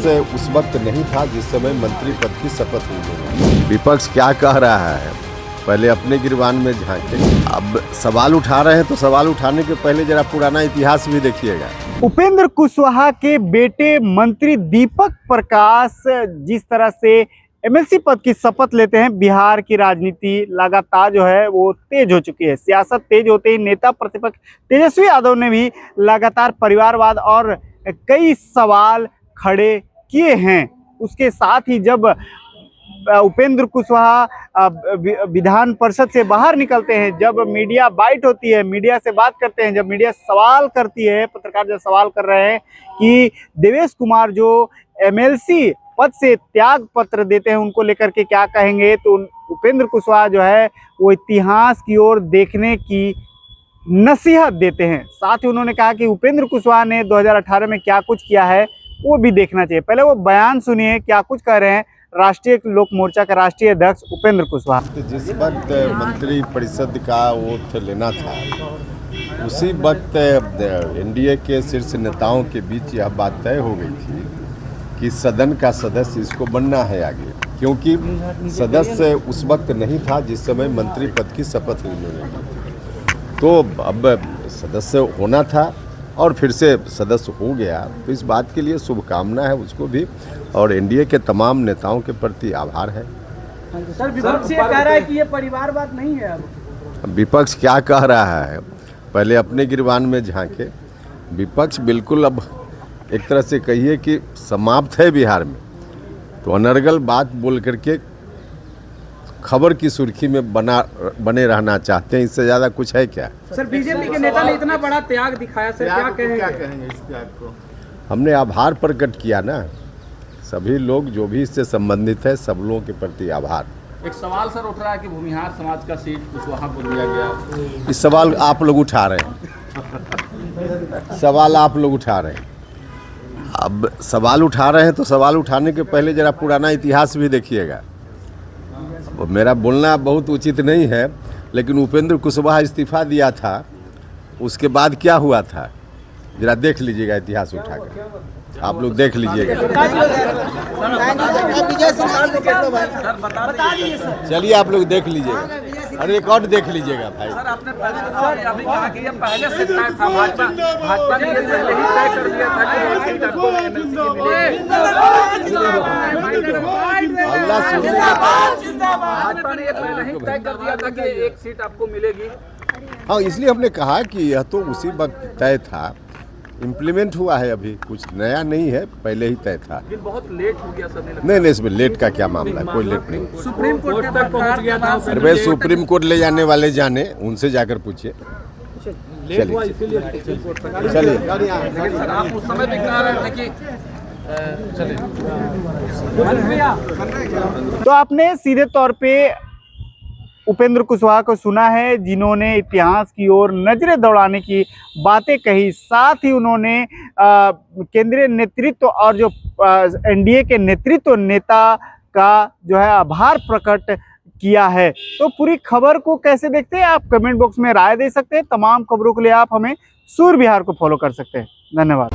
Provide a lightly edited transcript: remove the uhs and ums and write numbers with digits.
उस वक्त नहीं था जिस समय मंत्री पद की शपथ ली। विपक्ष क्या कह रहा है, पहले अपने गिरबान में झांके। अब सवाल उठा रहे हैं तो सवाल उठाने के पहले जरा पुराना इतिहास भी देखिएगा। उपेंद्र कुशवाहा के बेटे मंत्री दीपक प्रकाश जिस तरह से एमएलसी पद की शपथ लेते हैं, बिहार की राजनीति लगातार जो है वो तेज हो चुकी है। सियासत तेज होते ही नेता प्रतिपक्ष तेजस्वी यादव ने भी लगातार परिवारवाद और कई सवाल खड़े किए हैं। उसके साथ ही जब उपेंद्र कुशवाहा विधान परिषद से बाहर निकलते हैं, जब मीडिया बाइट होती है, मीडिया से बात करते हैं, जब मीडिया सवाल करती है, पत्रकार जब सवाल कर रहे हैं कि देवेश कुमार जो एमएलसी पद से त्याग पत्र देते हैं उनको लेकर के क्या कहेंगे, तो उपेंद्र कुशवाहा जो है वो इतिहास की ओर देखने की नसीहत देते हैं। साथ ही उन्होंने कहा कि उपेंद्र कुशवाहा ने 2018 में क्या कुछ किया है वो भी देखना चाहिए। पहले वो बयान सुनिए, क्या कुछ कह रहे हैं राष्ट्रीय लोक मोर्चा का राष्ट्रीय अध्यक्ष उपेंद्र कुशवाहा। जिस वक्त मंत्री परिषद का ओथ लेना था, उसी वक्त एनडीए के शीर्ष नेताओं के बीच यह बात तय हो गई थी कि सदन का सदस्य इसको बनना है आगे, क्योंकि सदस्य उस वक्त नहीं था जिस समय मंत्री पद की शपथ ली। तो अब सदस्य होना था और फिर से सदस्य हो गया, तो इस बात के लिए शुभकामना है उसको भी, और एनडीए के तमाम नेताओं के प्रति आभार है। सर, विपक्ष ये कह रहा है कि ये परिवारवाद नहीं है। अब विपक्ष क्या कह रहा है, पहले अपने गिरबान में झांके। विपक्ष बिल्कुल अब एक तरह से कहिए कि समाप्त है बिहार में, तो अनर्गल बात बोल करके खबर की सुर्खी में बने रहना चाहते हैं। इससे ज़्यादा कुछ है क्या? सर, बीजेपी के नेता ने इतना बड़ा त्याग दिखाया, सर क्या कहेंगे इस त्याग को? हमने आभार प्रकट किया ना, सभी लोग जो भी इससे संबंधित है सब लोगों के प्रति आभार। एक सवाल सर उठ रहा है कि भूमिहार समाज का सीट कुशवाहा को दिया गया। इस सवाल आप लोग उठा रहे हैं, सवाल आप लोग उठा रहे हैं। अब सवाल उठा रहे हैं तो सवाल उठाने के पहले जरा पुराना इतिहास भी देखिएगा। मेरा बोलना बहुत उचित नहीं है, लेकिन उपेंद्र कुशवाहा इस्तीफा दिया था, उसके बाद क्या हुआ था जरा देख लीजिएगा, इतिहास उठाकर आप लोग देख लीजिएगा। चलिए आप लोग देख लीजिएगा और रिकॉर्ड देख लीजिएगा भाई। सर, आपने अभी कहा कि ये पहले से तय था, भाजपा ने ये पहले ही तय कर दिया था कि एक सीट आपको एमएलसी की मिलेगी। भाजपा ने ये पहले ही तय कर दिया था कि एक सीट आपको मिलेगी। हाँ, इसलिए हमने कहा कि यह तो उसी वक्त तय था, इम्प्लीमेंट हुआ है, अभी कुछ नया नहीं है, पहले ही तय था। लेकिन बहुत लेट हो गया सर। नहीं, इसमें लेट का क्या मामला है, कोई लेट नहीं। सुप्रीम कोर्ट तक पहुंच गया था। अरे भाई, सुप्रीम कोर्ट ले जाने वाले जाने, उनसे जाकर पूछिए। चलिए चलिए। लेकिन सर आप उस समय भी कह रहे थे कि चलिए। तो आपने सीधे तौर पे उपेंद्र कुशवाहा को सुना है, जिन्होंने इतिहास की ओर नजरें दौड़ाने की बातें कही। साथ ही उन्होंने केंद्रीय नेतृत्व और जो एनडीए के नेतृत्व नेता का जो है आभार प्रकट किया है। तो पूरी खबर को कैसे देखते हैं आप कमेंट बॉक्स में राय दे सकते हैं। तमाम खबरों के लिए आप हमें सूर्य बिहार को फॉलो कर सकते हैं। धन्यवाद।